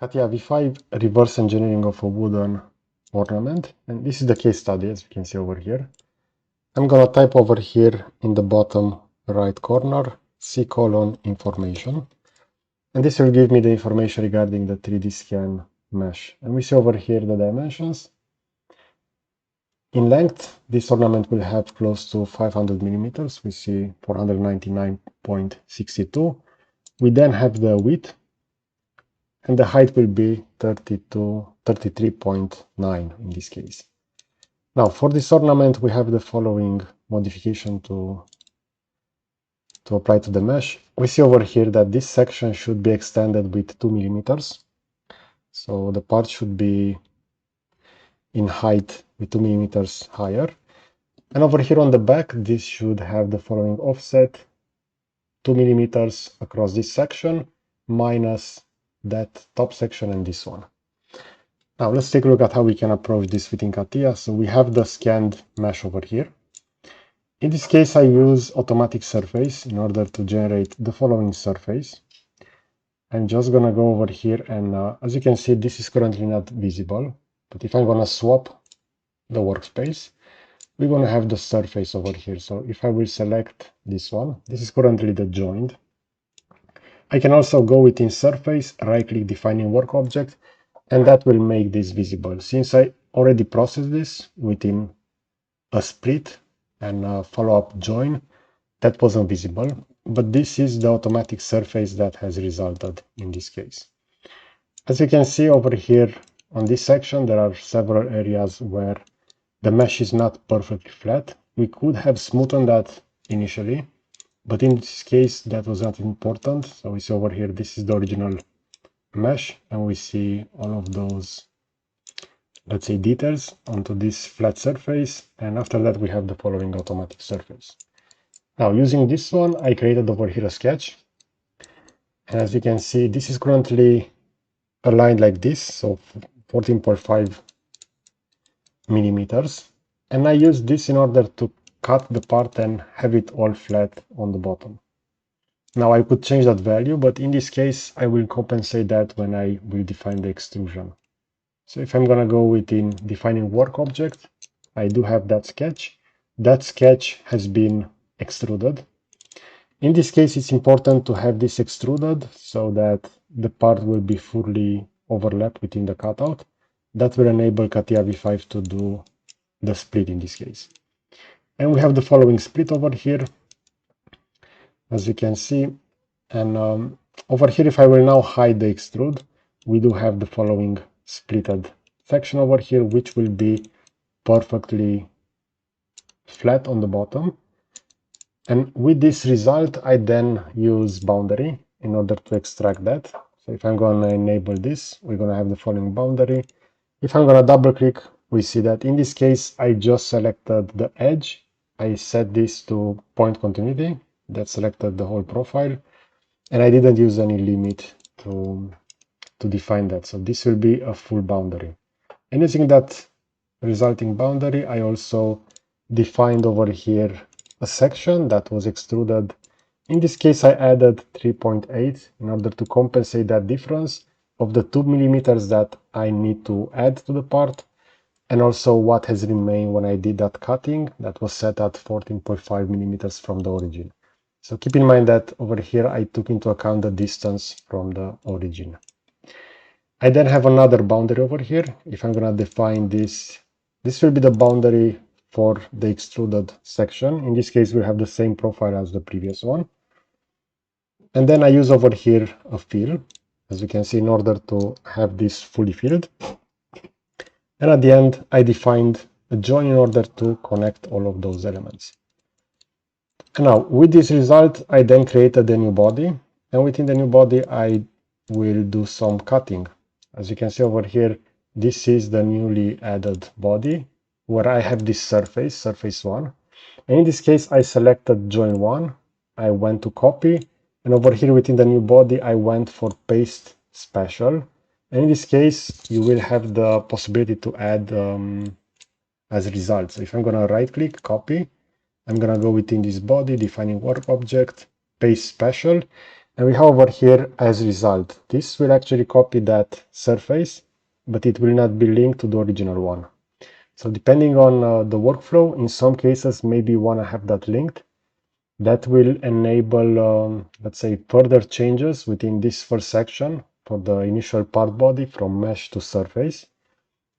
CATIA V5 reverse engineering of a wooden ornament, and this is the case study as you can see over here. I'm gonna type over here in the bottom right corner C:information, and this will give me the information regarding the 3D scan mesh. And we see over here the dimensions. In length, this ornament will have close to 500 millimeters. We see 499.62. We then have the width, and the height will be 33.9 in this case. Now, for this ornament, we have the following modification to apply to the mesh. We see over here that this section should be extended with 2 millimeters. So the part should be in height with 2 millimeters higher. And over here on the back, this should have the following offset, 2 millimeters across this section, minus that top section and this one. Now let's take a look at how we can approach this within CATIA. So we have the scanned mesh over here. In this case, I use automatic surface in order to generate the following surface. I'm just gonna go over here and as you can see, this is currently not visible, but if I'm gonna swap the workspace, we're gonna have the surface over here. So if I will select this one, this is currently the joint. I can also go within surface, right click defining work object, and that will make this visible. Since I already processed this within a split and a follow-up join, that wasn't visible, but this is the automatic surface that has resulted in this case. As you can see over here on this section, there are several areas where the mesh is not perfectly flat. We could have smoothened that initially, but in this case that was not important. So we see over here, this is the original mesh, and we see all of those, let's say, details onto this flat surface, and after that we have the following automatic surface. Now using this one, I created over here a sketch, and as you can see, this is currently aligned like this, so 14.5 millimeters, and I use this in order to cut the part and have it all flat on the bottom. Now I could change that value, but in this case I will compensate that when I will define the extrusion. So if I'm gonna go within defining work object, I do have that sketch. That sketch has been extruded. In this case, it's important to have this extruded so that the part will be fully overlapped within the cutout. That will enable CATIA V5 to do the split in this case. And we have the following split over here, as you can see. And over here, if I will now hide the extrude, we do have the following splitted section over here, which will be perfectly flat on the bottom. And with this result, I then use boundary in order to extract that. So if I'm going to enable this, we're going to have the following boundary. If I'm going to double click, we see that in this case, I just selected the edge. I set this to point continuity. That selected the whole profile. And I didn't use any limit to define that. So this will be a full boundary. And using that resulting boundary, I also defined over here a section that was extruded. In this case, I added 3.8 in order to compensate that difference of the 2 millimeters that I need to add to the part, and also what has remained when I did that cutting that was set at 14.5 millimeters from the origin. So keep in mind that over here I took into account the distance from the origin. I then have another boundary over here. If I'm going to define this, this will be the boundary for the extruded section. In this case, we have the same profile as the previous one. And then I use over here a fill, as you can see, in order to have this fully filled. And at the end, I defined a join in order to connect all of those elements. And now, with this result, I then created a new body. And within the new body, I will do some cutting. As you can see over here, this is the newly added body, where I have this surface, surface 1. And in this case, I selected join 1. I went to copy. And over here within the new body, I went for paste special. And in this case, you will have the possibility to add as a result. So if I'm going to right click, copy, I'm going to go within this body, defining work object, paste special. And we have over here as a result. This will actually copy that surface, but it will not be linked to the original one. So depending on the workflow, in some cases, maybe you want to have that linked. That will enable, let's say, further changes within this first section for the initial part body from mesh to surface.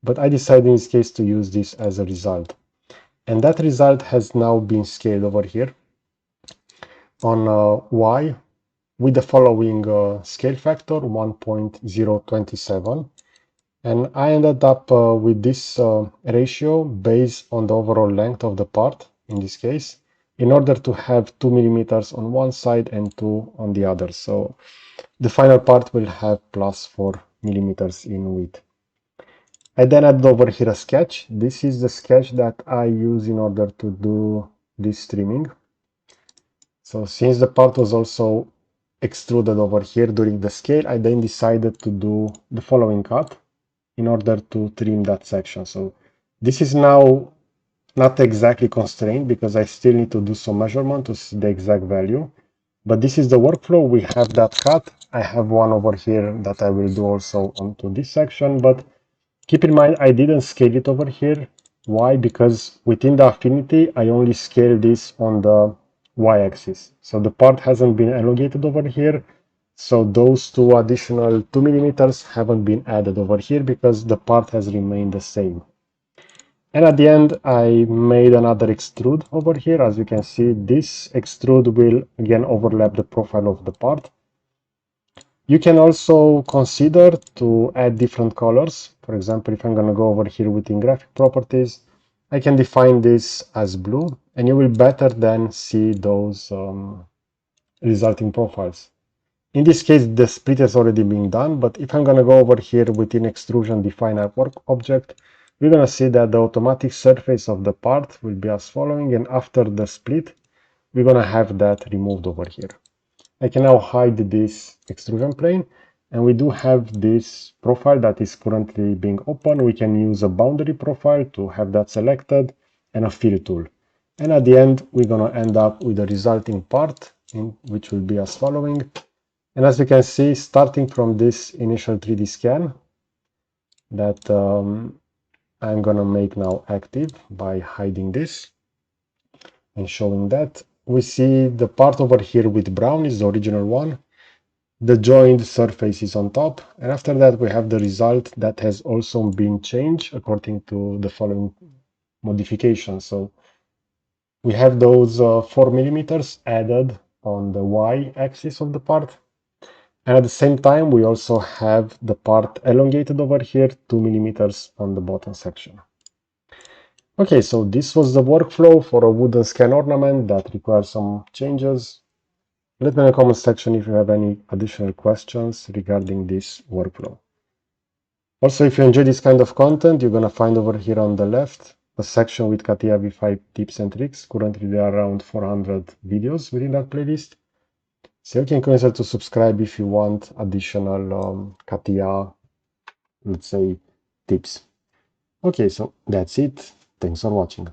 But I decided in this case to use this as a result. And that result has now been scaled over here on Y with the following scale factor, 1.027. And I ended up with this ratio based on the overall length of the part, in this case, in order to have 2 millimeters on one side and 2 on the other. So the final part will have plus 4 millimeters in width. I then added over here a sketch. This is the sketch that I use in order to do this trimming. So since the part was also extruded over here during the scale, I then decided to do the following cut in order to trim that section. So this is now not exactly constrained because I still need to do some measurement to see the exact value. But this is the workflow. We have that cut. I have one over here that I will do also onto this section, but keep in mind, I didn't scale it over here. Why? Because within the affinity, I only scale this on the y-axis. So the part hasn't been elongated over here. So those two additional 2 millimeters haven't been added over here because the part has remained the same. And at the end, I made another extrude over here. As you can see, this extrude will again overlap the profile of the part. You can also consider to add different colors. For example, if I'm going to go over here within graphic properties, I can define this as blue, and you will better then see those resulting profiles. In this case, the split has already been done, but if I'm going to go over here within extrusion, define a work object, we're going to see that the automatic surface of the part will be as following, and after the split, we're going to have that removed over here. I can now hide this extrusion plane, and we do have this profile that is currently being open. We can use a boundary profile to have that selected and a fill tool. And at the end, we're going to end up with a resulting part, which will be as following. And as you can see, starting from this initial 3D scan that I'm going to make now active by hiding this and showing that, we see the part over here with brown is the original one. The joined surface is on top, and after that we have the result that has also been changed according to the following modifications. So we have those 4 millimeters added on the y-axis of the part, and at the same time we also have the part elongated over here 2 millimeters on the bottom section. Okay, so this was the workflow for a wooden scan ornament that requires some changes. Let me know in the comment section if you have any additional questions regarding this workflow. Also, if you enjoy this kind of content, you're going to find over here on the left a section with CATIA V5 tips and tricks. Currently, there are around 400 videos within that playlist. So you can consider to subscribe if you want additional CATIA, let's say, tips. Okay, so that's it. Thanks for watching.